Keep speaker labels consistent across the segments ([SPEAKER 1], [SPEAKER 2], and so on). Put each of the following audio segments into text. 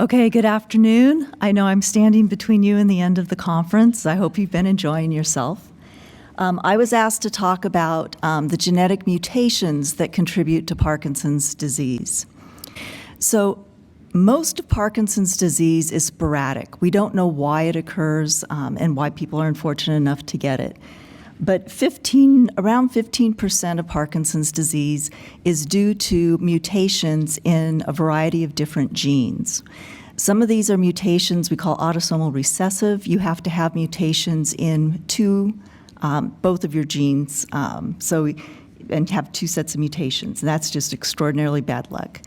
[SPEAKER 1] Okay, good afternoon. I know I'm standing between you and the end of the conference. I hope you've been enjoying yourself. I was asked to talk about the genetic mutations that contribute to Parkinson's disease. So most of Parkinson's disease is sporadic. We don't know why it occurs and why people are unfortunate enough to get it. But around 15% of Parkinson's disease is due to mutations in a variety of different genes. Some of these are mutations we call autosomal recessive. You have to have mutations in both of your genes, and have two sets of mutations. That's just extraordinarily bad luck.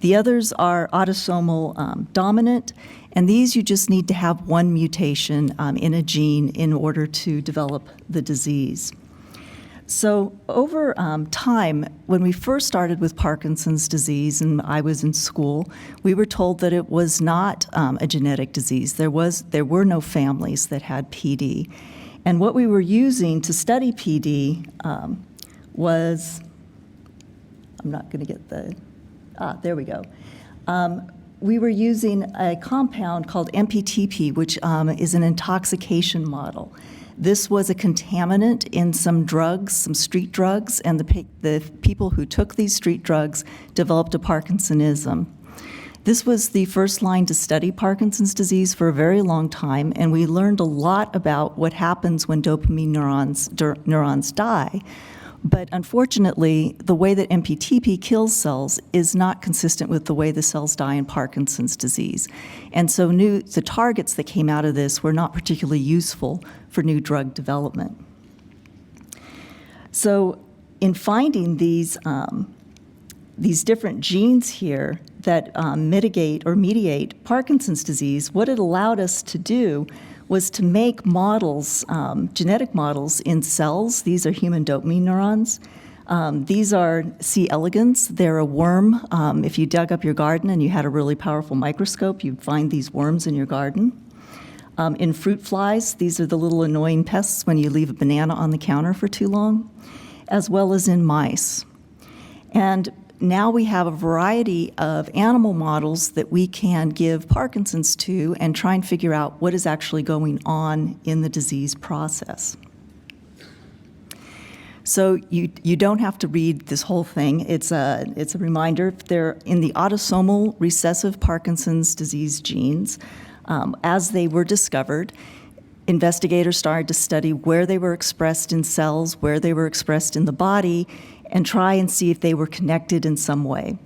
[SPEAKER 1] The others are autosomal dominant, and these you just need to have one mutation in a gene in order to develop the disease. So over time, when we first started with Parkinson's disease and I was in school, we were told that it was not a genetic disease. There were no families that had PD. And what we were using to study PD was, I'm not going to get there we go. We were using a compound called MPTP, which is an intoxication model. This was a contaminant in some drugs, some street drugs, and the people who took these street drugs developed a Parkinsonism. This was the first line to study Parkinson's disease for a very long time, and we learned a lot about what happens when dopamine neurons die. But unfortunately, the way that MPTP kills cells is not consistent with the way the cells die in Parkinson's disease. And so the targets that came out of this were not particularly useful for new drug development. So in finding these different genes here that mitigate or mediate Parkinson's disease, what it allowed us to do was to make models, genetic models in cells. These are human dopamine neurons. These are C. elegans. They're a worm. If you dug up your garden and you had a really powerful microscope, you'd find these worms in your garden. In fruit flies, these are the little annoying pests when you leave a banana on the counter for too long, as well as in mice. And now we have a variety of animal models that we can give Parkinson's to and try and figure out what is actually going on in the disease process. So you don't have to read this whole thing. It's a reminder. They're in the autosomal recessive Parkinson's disease genes. As they were discovered, investigators started to study where they were expressed in cells, where they were expressed in the body, and try and see if they were connected in some way.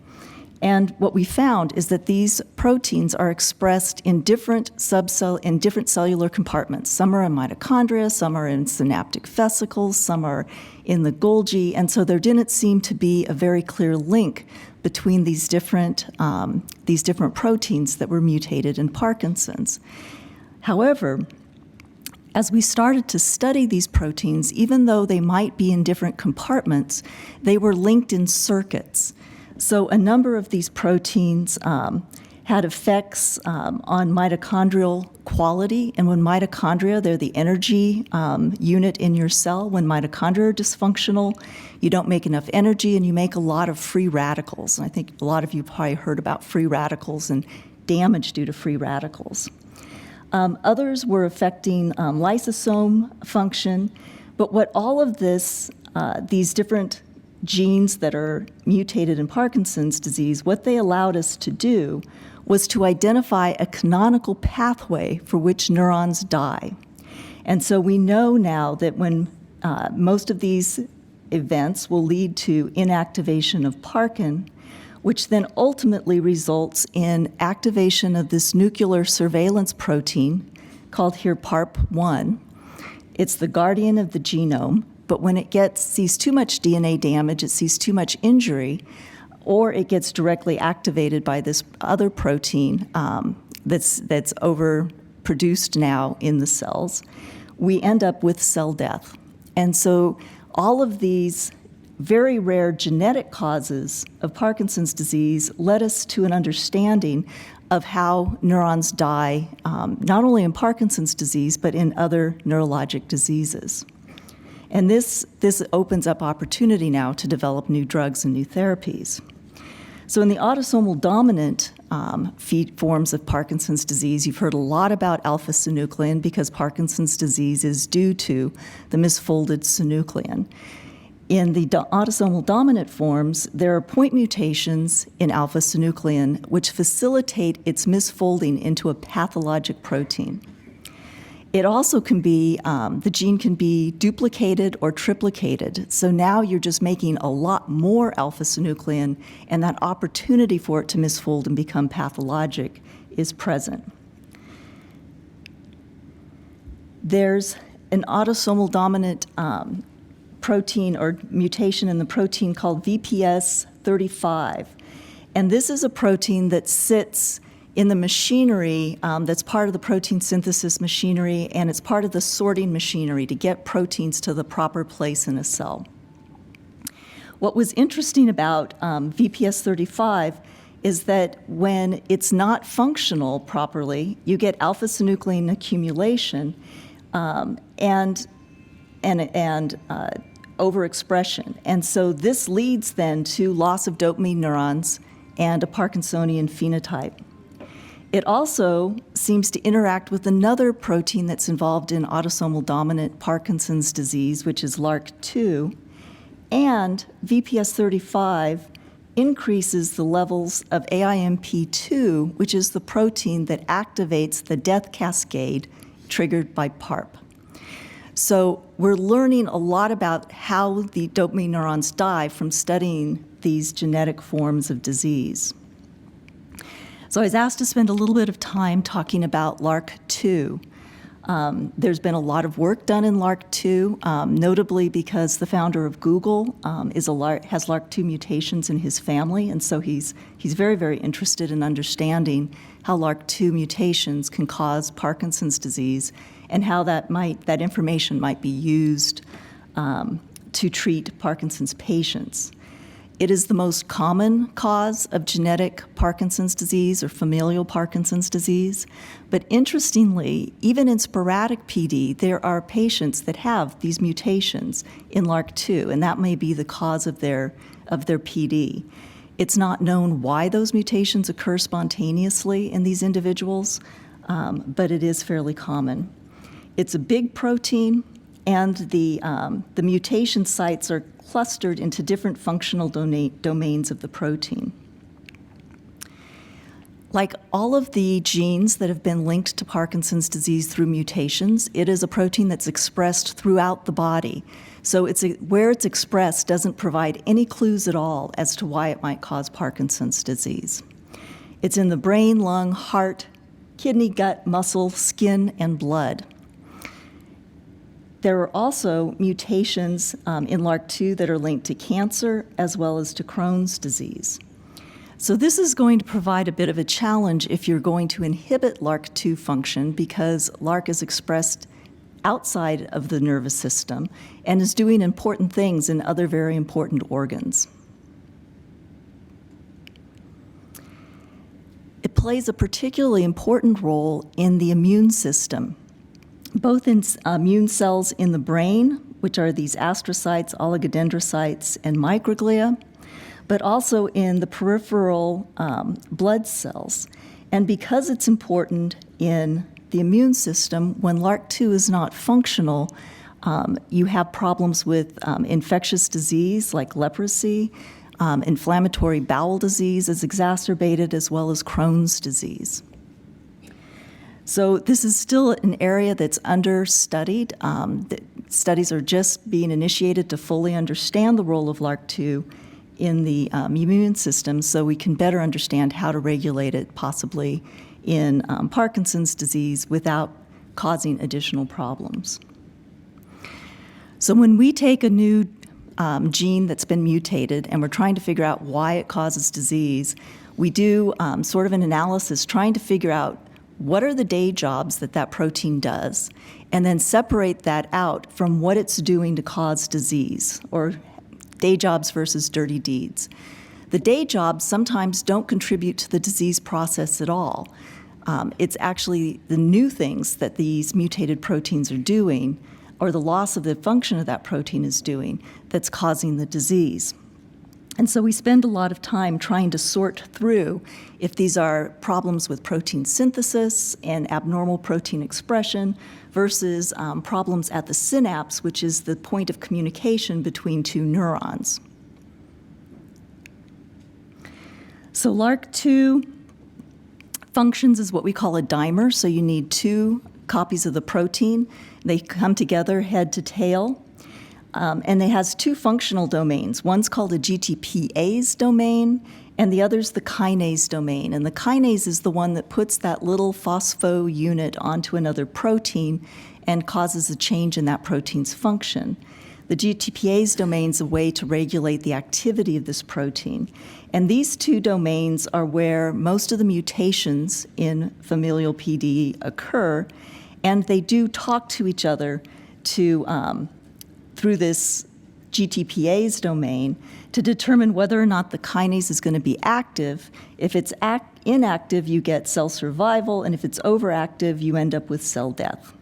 [SPEAKER 1] And what we found is that these proteins are expressed in different cellular compartments. Some are in mitochondria, some are in synaptic vesicles, some are in the Golgi, and so there didn't seem to be a very clear link between these different proteins that were mutated in Parkinson's. However, as we started to study these proteins, even though they might be in different compartments, they were linked in circuits. So a number of these proteins had effects on mitochondrial quality. And when mitochondria, they're the energy unit in your cell. When mitochondria are dysfunctional, you don't make enough energy and you make a lot of free radicals. And I think a lot of you probably heard about free radicals and damage due to free radicals. Others were affecting lysosome function, but what all of these different genes that are mutated in Parkinson's disease, what they allowed us to do was to identify a canonical pathway for which neurons die. And so we know now that when most of these events will lead to inactivation of Parkin, which then ultimately results in activation of this nuclear surveillance protein called here PARP1. It's the guardian of the genome, but when it sees too much DNA damage, it sees too much injury, or it gets directly activated by this other protein that's overproduced now in the cells, we end up with cell death. And so all of these very rare genetic causes of Parkinson's disease led us to an understanding of how neurons die, not only in Parkinson's disease, but in other neurologic diseases. And this opens up opportunity now to develop new drugs and new therapies. So in the autosomal dominant forms of Parkinson's disease. You've heard a lot about alpha-synuclein because Parkinson's disease is due to the misfolded synuclein. In the autosomal dominant forms, there are point mutations in alpha-synuclein which facilitate its misfolding into a pathologic protein. It also can be, the gene can be duplicated or triplicated. So now you're just making a lot more alpha-synuclein, and that opportunity for it to misfold and become pathologic is present. There's an autosomal dominant protein or mutation in the protein called VPS35. And this is a protein that sits in the machinery that's part of the protein synthesis machinery, and it's part of the sorting machinery to get proteins to the proper place in a cell. What was interesting about VPS35 is that when it's not functional properly, you get alpha-synuclein accumulation and overexpression. And so this leads then to loss of dopamine neurons and a Parkinsonian phenotype. It also seems to interact with another protein that's involved in autosomal dominant Parkinson's disease, which is LRRK2, and VPS35 increases the levels of AIMP2, which is the protein that activates the death cascade triggered by PARP. So we're learning a lot about how the dopamine neurons die from studying these genetic forms of disease. So I was asked to spend a little bit of time talking about LRRK2. There's been a lot of work done in LRRK2, notably because the founder of Google has LRRK2 mutations in his family, and so he's very, very interested in understanding how LRRK2 mutations can cause Parkinson's disease and how that information might be used to treat Parkinson's patients. It is the most common cause of genetic Parkinson's disease or familial Parkinson's disease. But interestingly, even in sporadic PD, there are patients that have these mutations in LRRK2, and that may be the cause of their PD. It's not known why those mutations occur spontaneously in these individuals, but it is fairly common. It's a big protein, and the mutation sites are clustered into different functional domains of the protein. Like all of the genes that have been linked to Parkinson's disease through mutations, it is a protein that's expressed throughout the body. So where it's expressed doesn't provide any clues at all as to why it might cause Parkinson's disease. It's in the brain, lung, heart, kidney, gut, muscle, skin, and blood. There are also mutations in LRRK2 that are linked to cancer as well as to Crohn's disease. So this is going to provide a bit of a challenge if you're going to inhibit LRRK2 function, because LRRK is expressed outside of the nervous system and is doing important things in other very important organs. It plays a particularly important role in the immune system, both in immune cells in the brain, which are these astrocytes, oligodendrocytes, and microglia, but also in the peripheral blood cells. And because it's important in the immune system, when LRRK2 is not functional, you have problems with infectious disease like leprosy, inflammatory bowel disease is exacerbated, as well as Crohn's disease. So this is still an area that's understudied. Studies are just being initiated to fully understand the role of LRRK2 in the immune system, so we can better understand how to regulate it possibly in Parkinson's disease without causing additional problems. So when we take a new gene that's been mutated and we're trying to figure out why it causes disease, we do sort of an analysis trying to figure out what are the day jobs that protein does, and then separate that out from what it's doing to cause disease, or day jobs versus dirty deeds. The day jobs sometimes don't contribute to the disease process at all. It's actually the new things that these mutated proteins are doing, or the loss of the function of that protein is doing, that's causing the disease. And so we spend a lot of time trying to sort through if these are problems with protein synthesis and abnormal protein expression versus problems at the synapse, which is the point of communication between two neurons. So LRRK2 functions as what we call a dimer, so you need two copies of the protein. They come together head to tail. And it has two functional domains. One's called a GTPase domain, and the other's the kinase domain. And the kinase is the one that puts that little phospho unit onto another protein and causes a change in that protein's function. The GTPase domain is a way to regulate the activity of this protein. And these two domains are where most of the mutations in familial PD occur, and they do talk to each other through this GTPase domain to determine whether or not the kinase is going to be active. If it's inactive, you get cell survival, and if it's overactive, you end up with cell death.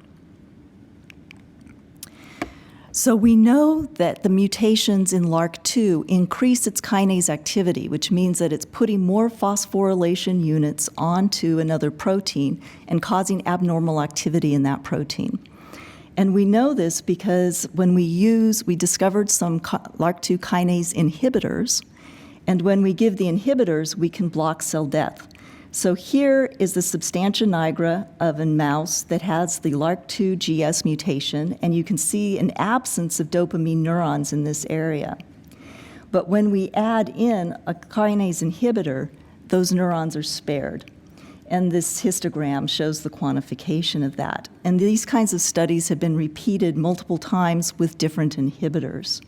[SPEAKER 1] So we know that the mutations in LRRK2 increase its kinase activity, which means that it's putting more phosphorylation units onto another protein and causing abnormal activity in that protein. And we know this because when we discovered some LRRK2 kinase inhibitors, and when we give the inhibitors, we can block cell death. So here is the substantia nigra of a mouse that has the LRRK2 GS mutation, and you can see an absence of dopamine neurons in this area. But when we add in a kinase inhibitor, those neurons are spared. And this histogram shows the quantification of that. And these kinds of studies have been repeated multiple times with different inhibitors.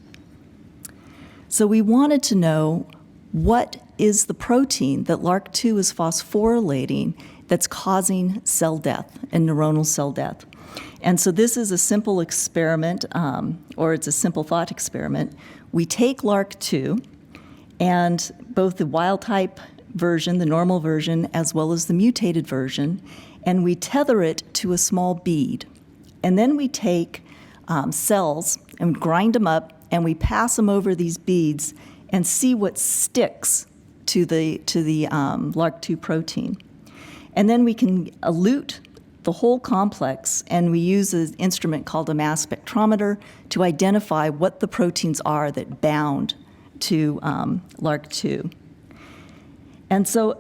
[SPEAKER 1] So we wanted to know what is the protein that LRRK2 is phosphorylating that's causing cell death and neuronal cell death. And so this is a simple experiment, or it's a simple thought experiment. We take LRRK2 and both the wild type version, the normal version, as well as the mutated version, and we tether it to a small bead. And then we take cells and grind them up, and we pass them over these beads and see what sticks to the LRRK2 protein. And then we can elute the whole complex, and we use an instrument called a mass spectrometer to identify what the proteins are that bound to LRRK2. And so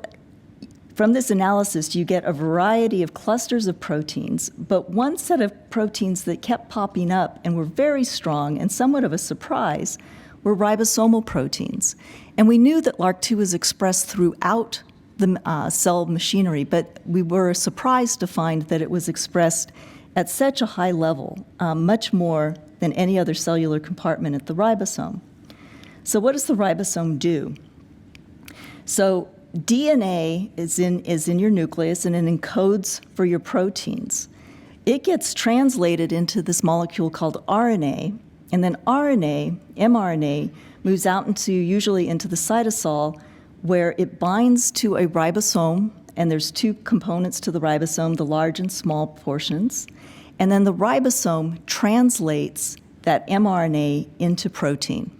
[SPEAKER 1] from this analysis, you get a variety of clusters of proteins, but one set of proteins that kept popping up and were very strong and somewhat of a surprise were ribosomal proteins. And we knew that LRRK2 was expressed throughout the cell machinery, but we were surprised to find that it was expressed at such a high level, much more than any other cellular compartment at the ribosome. So what does the ribosome do? So DNA is in your nucleus, and it encodes for your proteins. It gets translated into this molecule called RNA, and then mRNA, moves out usually into the cytosol, where it binds to a ribosome, and there's two components to the ribosome, the large and small portions. And then the ribosome translates that mRNA into protein.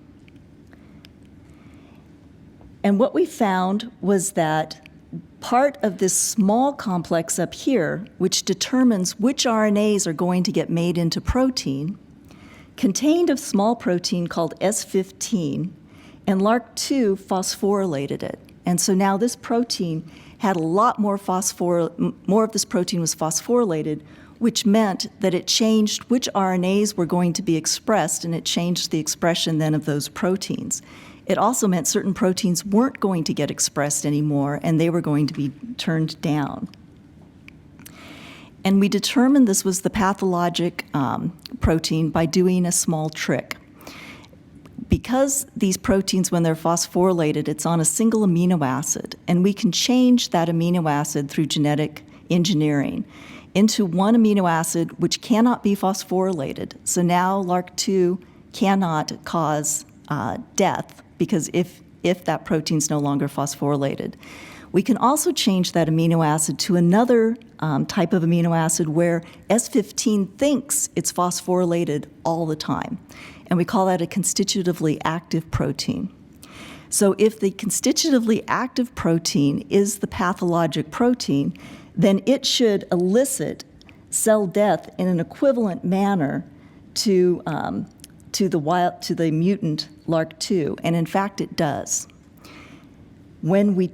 [SPEAKER 1] And what we found was that part of this small complex up here, which determines which RNAs are going to get made into protein, contained a small protein called S15, and LRRK2 phosphorylated it. And so now this protein had a lot more more of this protein was phosphorylated, which meant that it changed which RNAs were going to be expressed, and it changed the expression then of those proteins. It also meant certain proteins weren't going to get expressed anymore, and they were going to be turned down. And we determined this was the pathologic protein by doing a small trick. Because these proteins, when they're phosphorylated, it's on a single amino acid, and we can change that amino acid through genetic engineering into one amino acid which cannot be phosphorylated. So now LRRK2 cannot cause death, because if that protein's no longer phosphorylated. We can also change that amino acid to another type of amino acid where S15 thinks it's phosphorylated all the time. And we call that a constitutively active protein. So if the constitutively active protein is the pathologic protein, then it should elicit cell death in an equivalent manner to the mutant LRRK2, and in fact it does. When we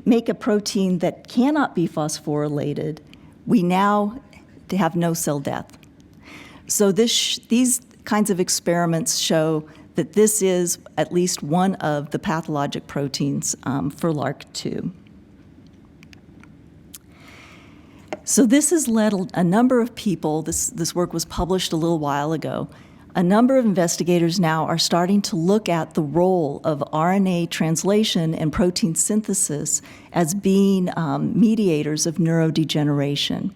[SPEAKER 1] make a protein that cannot be phosphorylated, we now have no cell death. So these kinds of experiments show that this is at least one of the pathologic proteins for LRRK2. So this has led a number of people, this work was published a little while ago, a number of investigators now are starting to look at the role of RNA translation and protein synthesis as being mediators of neurodegeneration,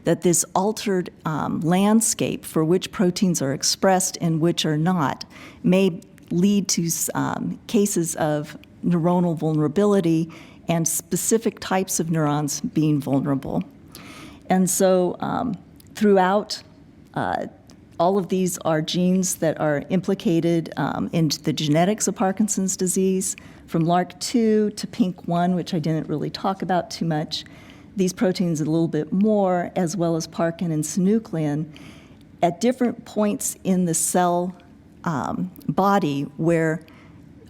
[SPEAKER 1] that this altered landscape for which proteins are expressed and which are not may lead to cases of neuronal vulnerability and specific types of neurons being vulnerable. And so throughout, all of these are genes that are implicated in the genetics of Parkinson's disease, from LRRK2 to PINK1, which I didn't really talk about too much. These proteins a little bit more, as well as Parkin and synuclein, at different points in the cell body where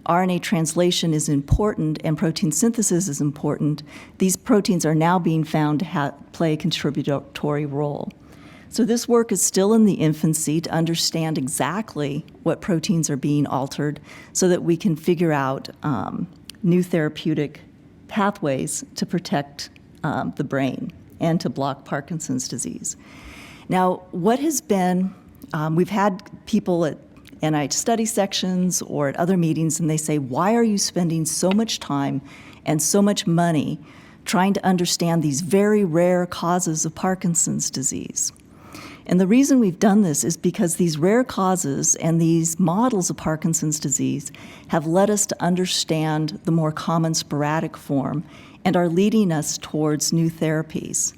[SPEAKER 1] RNA translation is important and protein synthesis is important, these proteins are now being found to play a contributory role. So this work is still in the infancy to understand exactly what proteins are being altered so that we can figure out new therapeutic pathways to protect the brain and to block Parkinson's disease. Now, what has been, we've had people at NIH study sections or at other meetings, and they say, why are you spending so much time and so much money trying to understand these very rare causes of Parkinson's disease? And the reason we've done this is because these rare causes and these models of Parkinson's disease have led us to understand the more common sporadic form and are leading us towards new therapies.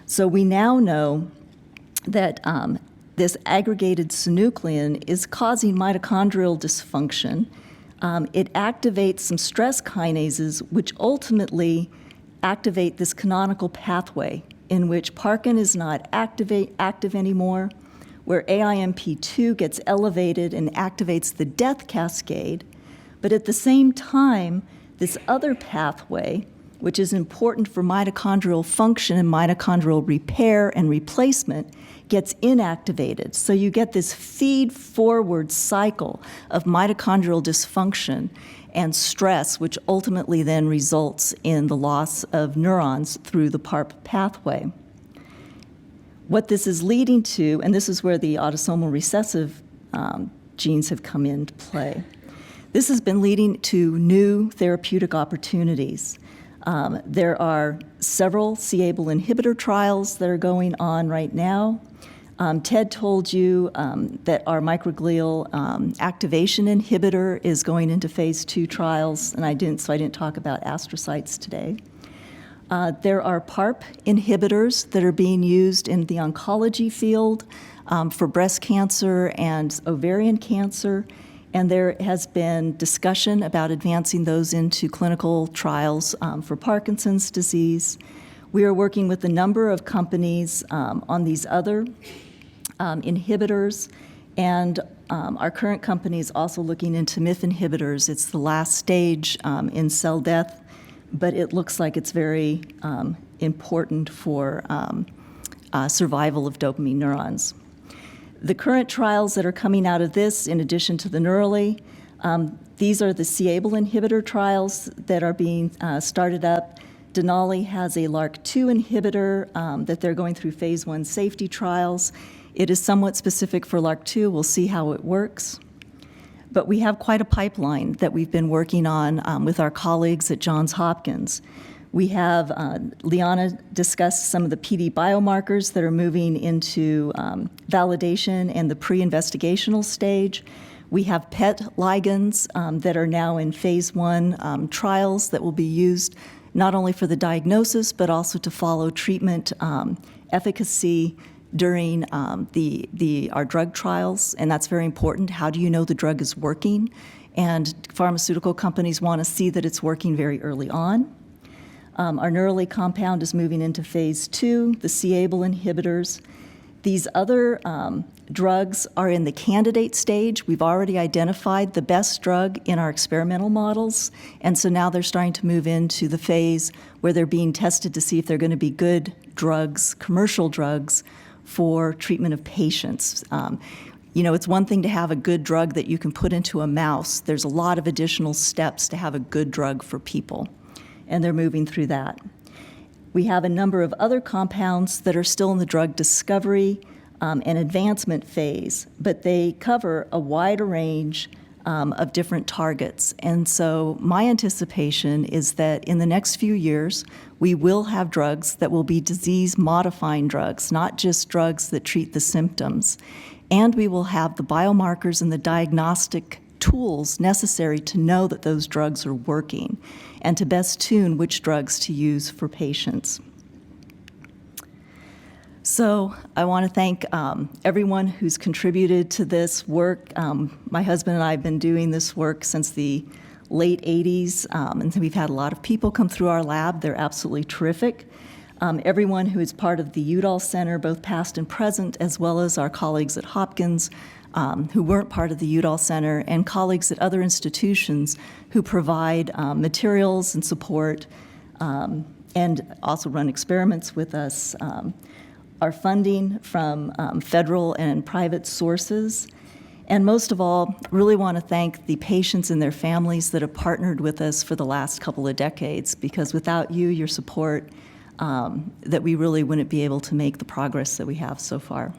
[SPEAKER 1] So we now know that this aggregated synuclein is causing mitochondrial dysfunction. It activates some stress kinases, which ultimately activate this canonical pathway in which Parkin is not active anymore, where AIMP2 gets elevated and activates the death cascade, but at the same time, this other pathway, which is important for mitochondrial function and mitochondrial repair and replacement, gets inactivated. So you get this feed-forward cycle of mitochondrial dysfunction and stress, which ultimately then results in the loss of neurons through the PARP pathway. What this is leading to, and this is where the autosomal recessive genes have come into play, this has been leading to new therapeutic opportunities. There are several c-Abl inhibitor trials that are going on right now. Ted told you that our microglial activation inhibitor is going into phase 2 trials, and so I didn't talk about astrocytes today. There are PARP inhibitors that are being used in the oncology field for breast cancer and ovarian cancer, and there has been discussion about advancing those into clinical trials for Parkinson's disease. We are working with a number of companies on these other inhibitors, and our current company is also looking into MIF inhibitors. It's the last stage in cell death, but it looks like it's very important for survival of dopamine neurons. The current trials that are coming out of this, in addition to the Neurali, these are the c-Abl inhibitor trials that are being started up. Denali has a LRRK2 inhibitor that they're going through phase 1 safety trials. It is somewhat specific for LRRK2. We'll see how it works. But we have quite a pipeline that we've been working on with our colleagues at Johns Hopkins. We have, Liana discussed some of the PD biomarkers that are moving into validation and the pre-investigational stage. We have PET ligands that are now in phase 1 trials that will be used not only for the diagnosis, but also to follow treatment efficacy during our drug trials, and that's very important. How do you know the drug is working? and pharmaceutical companies want to see that it's working very early on. Our Neurolake compound is moving into phase 2, the c-Abl inhibitors. These other drugs are in the candidate stage. We've already identified the best drug in our experimental models, and so now they're starting to move into the phase where they're being tested to see if they're going to be good drugs, commercial drugs, for treatment of patients. It's one thing to have a good drug that you can put into a mouse. There's a lot of additional steps to have a good drug for people, and they're moving through that. We have a number of other compounds that are still in the drug discovery and advancement phase, but they cover a wider range of different targets. And so my anticipation is that in the next few years, we will have drugs that will be disease-modifying drugs, not just drugs that treat the symptoms. And we will have the biomarkers and the diagnostic tools necessary to know that those drugs are working and to best tune which drugs to use for patients. So I want to thank everyone who's contributed to this work. My husband and I have been doing this work since the late 80s, and we've had a lot of people come through our lab. They're absolutely terrific. Everyone who is part of the Udall Center, both past and present, as well as our colleagues at Hopkins, who weren't part of the Udall Center, and colleagues at other institutions who provide materials and support and also run experiments with us. Our funding from federal and private sources. And most of all, really want to thank the patients and their families that have partnered with us for the last couple of decades, because without you, your support, that we really wouldn't be able to make the progress that we have so far.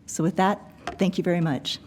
[SPEAKER 1] So with that, thank you very much.